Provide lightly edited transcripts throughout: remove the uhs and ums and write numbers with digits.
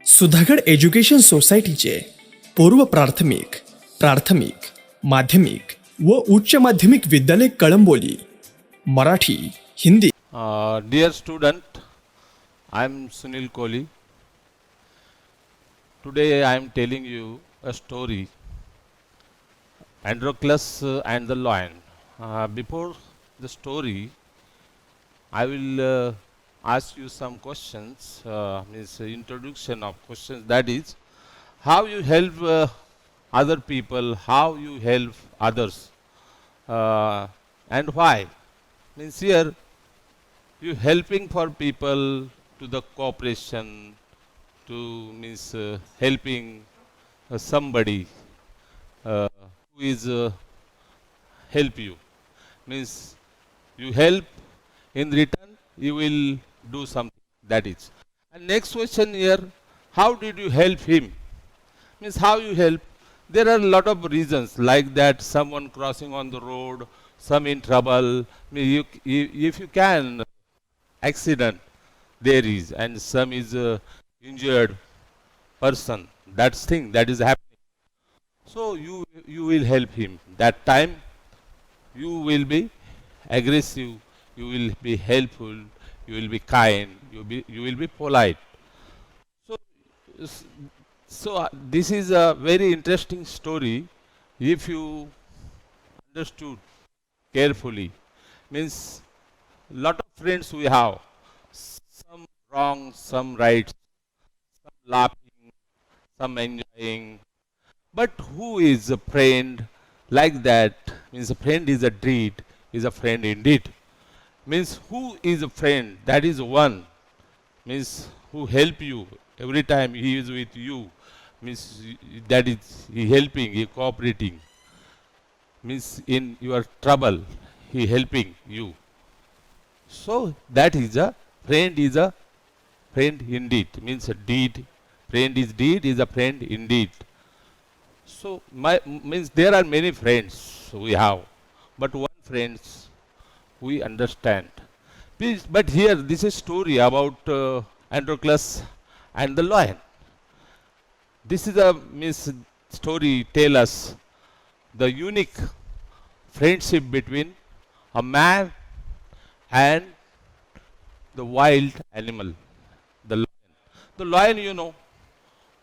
Sudhagad education सोसायटीचे पूर्व प्राथमिक, प्राथमिक, माध्यमिक व उच्च माध्यमिक विद्यालय Kalamboli, Marathi, Hindi. Dear student, I am Sunil Kohli. Today I am telling you a story, Androclus and the Lion. Before the story, I will ask you some questions, means introduction of questions, that is, how you help other people, how you help others, and why. Means here, you helping for people to the cooperation, to means helping somebody who is help you. Means you help, in return you will do something, that is. And next question here, how did you help him? Means how you help. There are a lot of reasons like that, someone crossing on the road, some in trouble. If you can, accident there is, and some is injured person, that's thing that is happening. So you will help him. That time you will be aggressive, you will be helpful, you will be kind, you will be polite. So s- this is a very interesting story if you understood carefully. Means lot of friends we have, some wrong, some right, some laughing, some enjoying. But who is a friend like that? Means a friend is a deed, is a friend indeed. Means who is a friend? That is one. Means who help you every time he is with you. Means that is he helping, he cooperating. Means in your trouble, he helping you. So that is a friend indeed. Means a deed. Friend is deed, is a friend indeed. So means there are many friends we have, but one friends we understand. Please, but here this is story about Androclus and the lion. This is a means story tell us the unique friendship between a man and the wild animal, the lion. The lion, you know,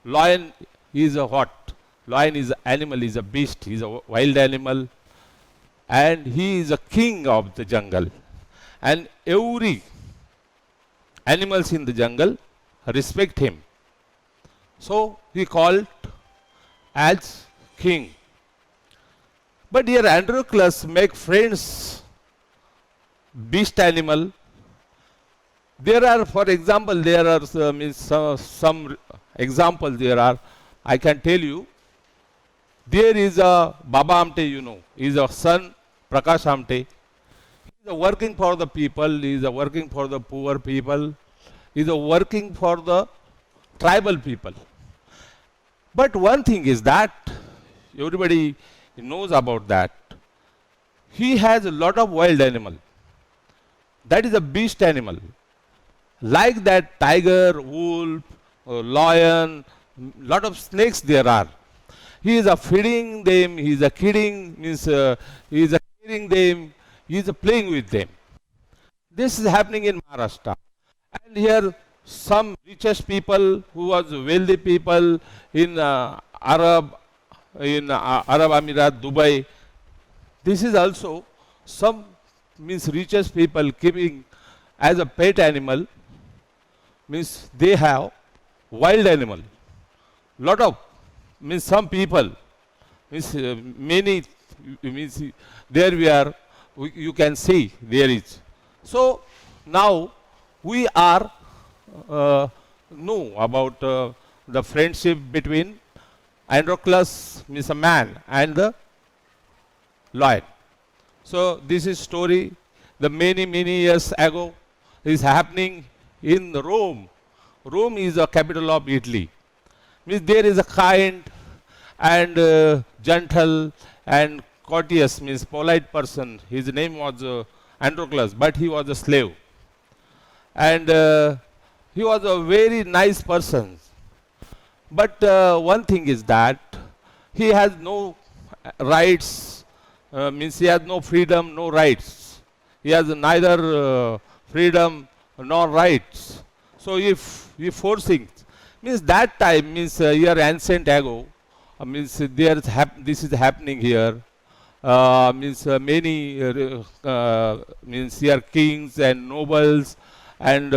lion is a what? Lion is an animal, is a beast, is a wild animal, and he is a king of the jungle. And every animals in the jungle respect him. So he called as king. But here Androclus make friends, beast animal. There are, for example, there are some examples there are. I can tell you. There is a Baba Amte, you know, is a son, Prakash Amte. He is working for the people, he is working for the poor people, he is working for the tribal people. But one thing is that everybody knows about that. He has a lot of wild animal. That is a beast animal. Like that, tiger, wolf, lion, lot of snakes there are. He is a feeding them, he is a kidding, means he is a caring them, he is a playing with them. This is happening in Maharashtra. And here some richest people who was wealthy people in Arab Emirat, Dubai. This is also some means richest people keeping as a pet animal. Means they have wild animal. Lot of means some people means many means there we are, you can see there is. So now we are know about the friendship between Androclus, means a man, and the lion. So this is story the many years ago is happening in Rome. Rome is a capital of Italy. Means there is a kind and gentle and courteous, means polite person. His name was Androclus, but he was a slave. And he was a very nice person. But one thing is that he has no rights, means he has no freedom, no rights. He has neither freedom nor rights. So if he forcing, means that time, means here ancient ago, means there is this is happening here. Means many means here kings and nobles and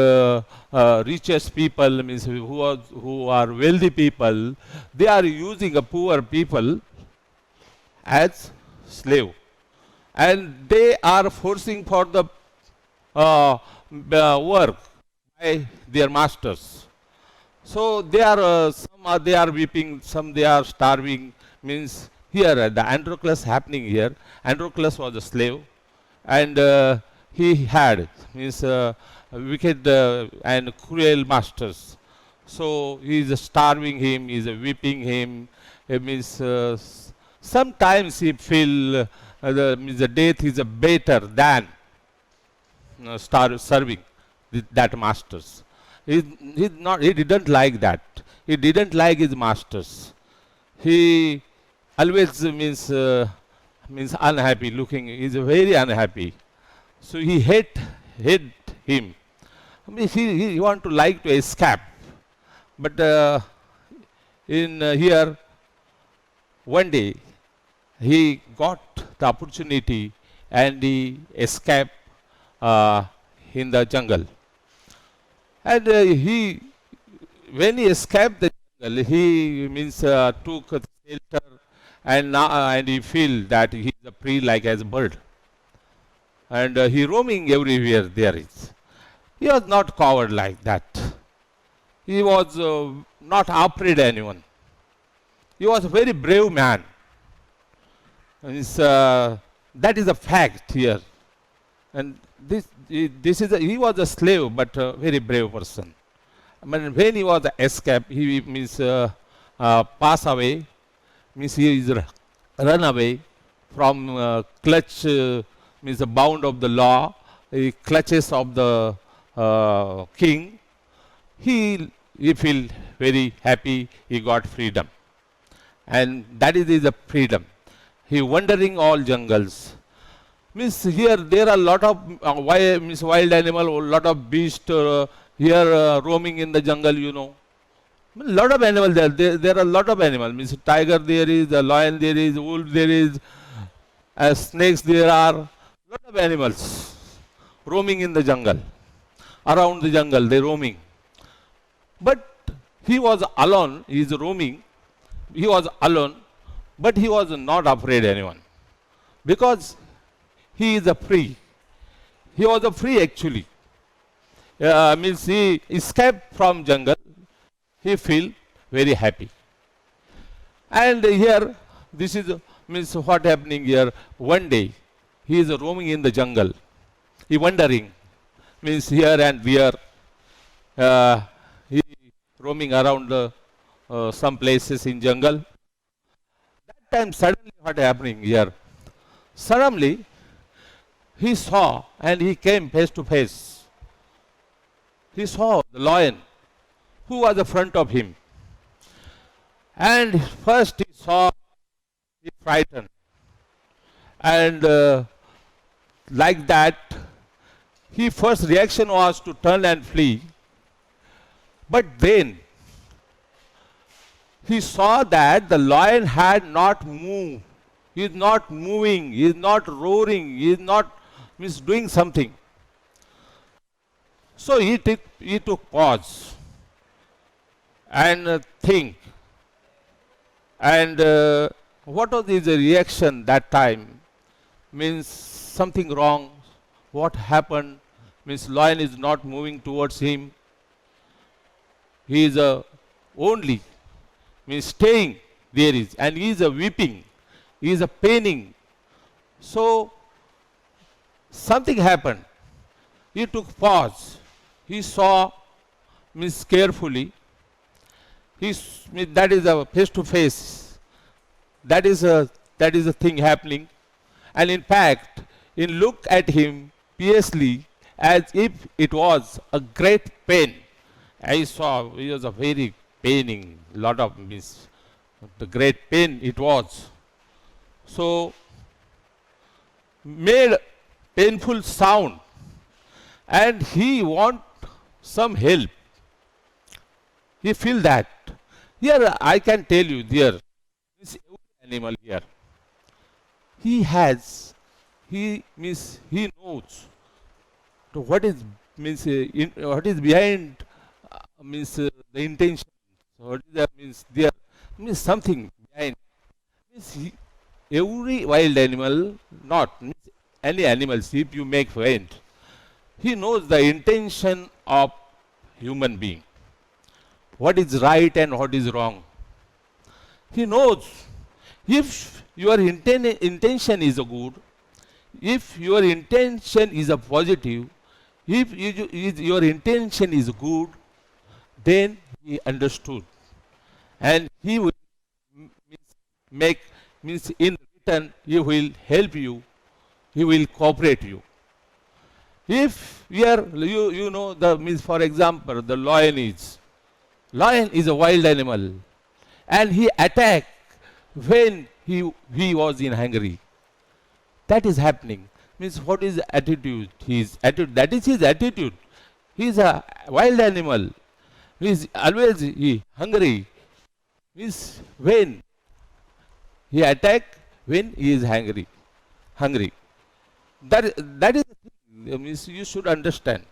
richest people, means who are wealthy people, they are using a poor people as slave, and they are forcing for the work by their masters. So they are some are they are weeping, some they are starving. Means here the Androclus happening here. Androclus was a slave, and he had, means wicked and cruel masters. So he is starving him, he is whipping him. It means sometimes he feel means the death is better than serving that masters. He didn't like that. He didn't like his masters. He always means unhappy looking. He is very unhappy. So he hate him. I mean, he want to like to escape. But in here, one day, he got the opportunity and he escaped in the jungle. And when he escaped the jungle, he means took shelter, and now and he feel that he is free like as a bird, and he roaming everywhere there is. He was not coward like that. He was not afraid anyone. He was a very brave man. That is a fact here. And this is he was a slave, but a very brave person. I mean, when he was escaped, he means pass away, means he is run away from clutch, means the bound of the law, clutches of the king. He feel very happy. He got freedom, and that is the freedom. He wandering all jungles. Means here there are a lot of wild animal, lot of beast here roaming in the jungle, you know. Lot of animals there are a lot of animals. Means tiger there is, the lion there is, wolf there is, snakes there are. Lot of animals roaming in the jungle. Around the jungle they roaming. But he was alone. He is roaming. He was alone, but he was not afraid anyone, because he is a free. He was a free actually. Means he escaped from jungle. He feel very happy. And here, this is means what happening here. One day, he is roaming in the jungle. He wandering, means here and there. He roaming around some places in jungle. That time, suddenly, what happening here? Suddenly, he saw and he came face to face. He saw the lion who was in front of him. And first he saw, he frightened. And like that, his first reaction was to turn and flee. But then he saw that the lion had not moved. He is not moving, he is not roaring, he is not doing something. So he took pause and think. And what was his reaction that time? Means something wrong. What happened? Means lion is not moving towards him. He is only means staying there is, and he is weeping. He is paining. So something happened. He took pause. He saw means carefully. That is a face to face. That is a thing happening. And in fact, he looked at him fiercely as if it was a great pain. I saw he was a very paining, lot of means the great pain it was. So made painful sound and he want some help. He feel that. Here I can tell you there is every animal here. He has, he means he knows to what is means what is behind means the intention. What is that means there means something behind. Means every wild animal, not means any animals, if you make friend, he knows the intention of human being. What is right and what is wrong. He knows if your intention is a good, if your intention is a positive, if your intention is good, then he understood. And he will make, means in return, he will help you, he will cooperate you. If we are, you know, the means for example, the lion is a wild animal and he attacked when he was in hungry. That is happening. Means what is attitude? His attitude, that is his attitude. He is a wild animal. He is always hungry. Means when he attack when he is hungry. That is the thing. Means you should understand.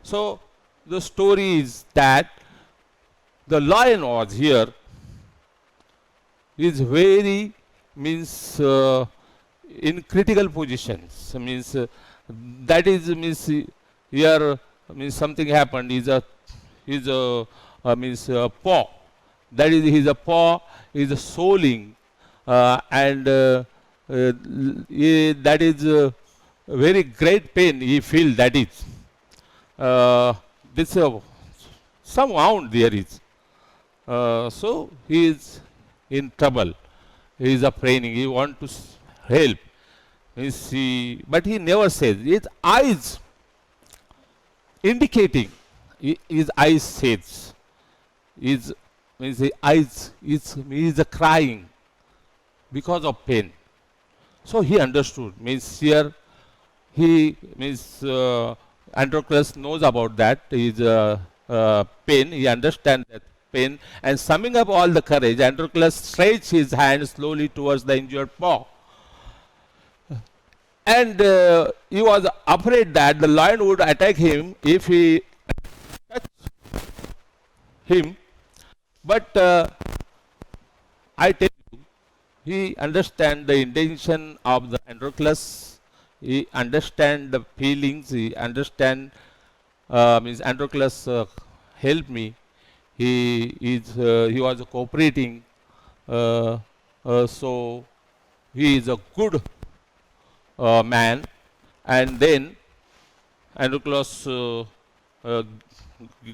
So the story is that the lion was here. Is very means in critical positions. Means that is means here means something happened. Is a means paw. That is his paw is soling and that is very great pain he feel, that is this some wound there is. So he is in trouble. He is afraid. He want to help. But he never says. His eyes indicating. His eyes says. His means his eyes is crying because of pain. So he understood. Means here he means Androcles knows about that. His pain. He understands that pain, and summing up all the courage, Androcles stretched his hand slowly towards the injured paw. And he was afraid that the lion would attack him if he touched him. But I tell you, he understands the intention of the Androcles. He understands the feelings. He understands, means Androcles help me. He was cooperating, so he is a good man. And then Androcles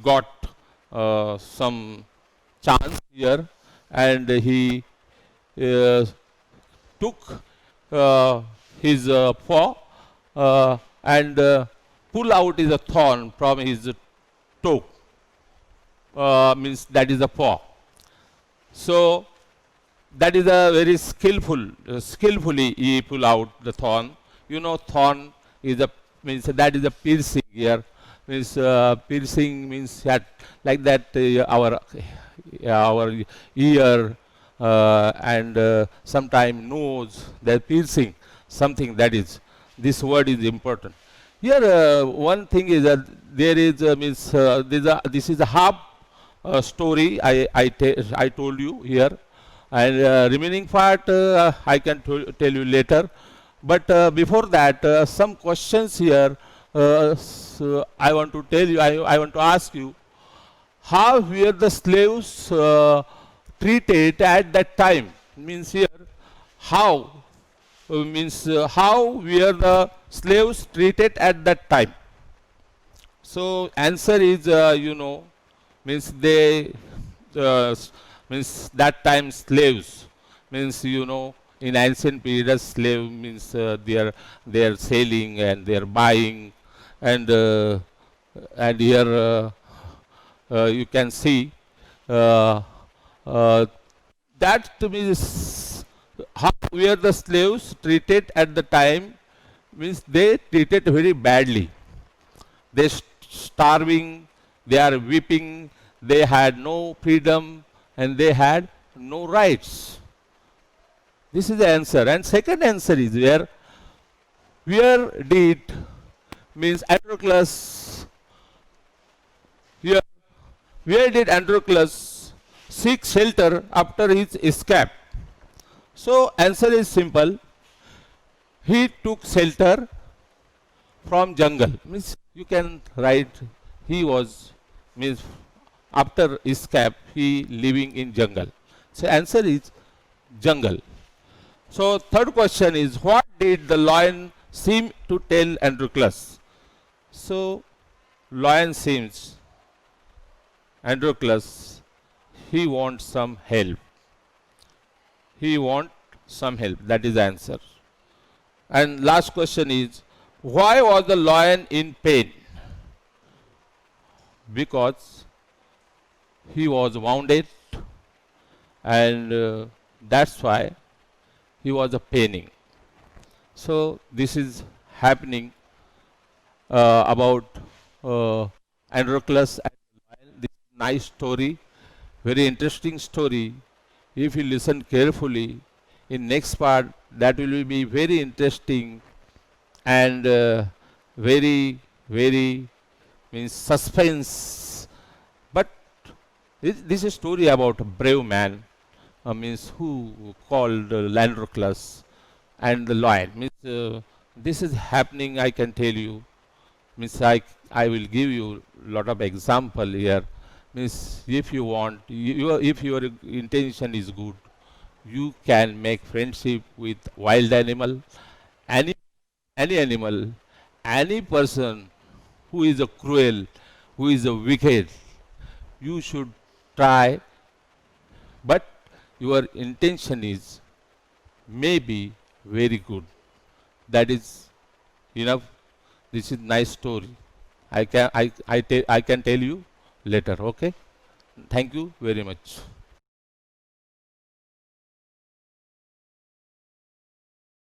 got some chance here, and he took his paw and pull out his thorn from his toe. Means that is a paw. So that is a very skillfully he pull out the thorn. You know, thorn is a means that is a piercing here. Means piercing means that like that our ear and sometime nose. That piercing something, that is, this word is important. Here one thing is that there is means this is a half story I told you here, and remaining part I can tell you later. But before that, some questions here. So I want to tell you. I want to ask you, how were the slaves treated at that time? Means here, how means how were the slaves treated at that time? So answer is you know, means they means that time slaves means, you know, in ancient periods slave means they are selling and they are buying, and here you can see uh, uh, that means how were the slaves treated at the time, means they treated very badly. They starving, they are weeping, they had no freedom and they had no rights. This is the answer. And second answer is where did means Androclus, here where did Androclus seek shelter after his escape? So answer is simple. He took shelter from jungle. Means you can write he was means after escape he living in jungle. So answer is jungle. So third question is what did the lion seem to tell Androclus? So lion seems Androclus he wants some help. He want some help. That is the answer. And last question is why was the lion in pain? Because he was wounded and that's why he was paining. So this is happening about Androclus and the lion. This nice story, very interesting story. If you listen carefully, in next part that will be very interesting and very means suspense. But this is a story about a brave man, means who called Androclus and the lion. Means this is happening. I can tell you. Means I will give you lot of example here. Means if you want, if your intention is good, you can make friendship with wild animal, any animal, any person who is a cruel, who is a wicked. You should try, but your intention is maybe very good. That is enough. This is nice story. I can tell you later. Okay. Thank you very much.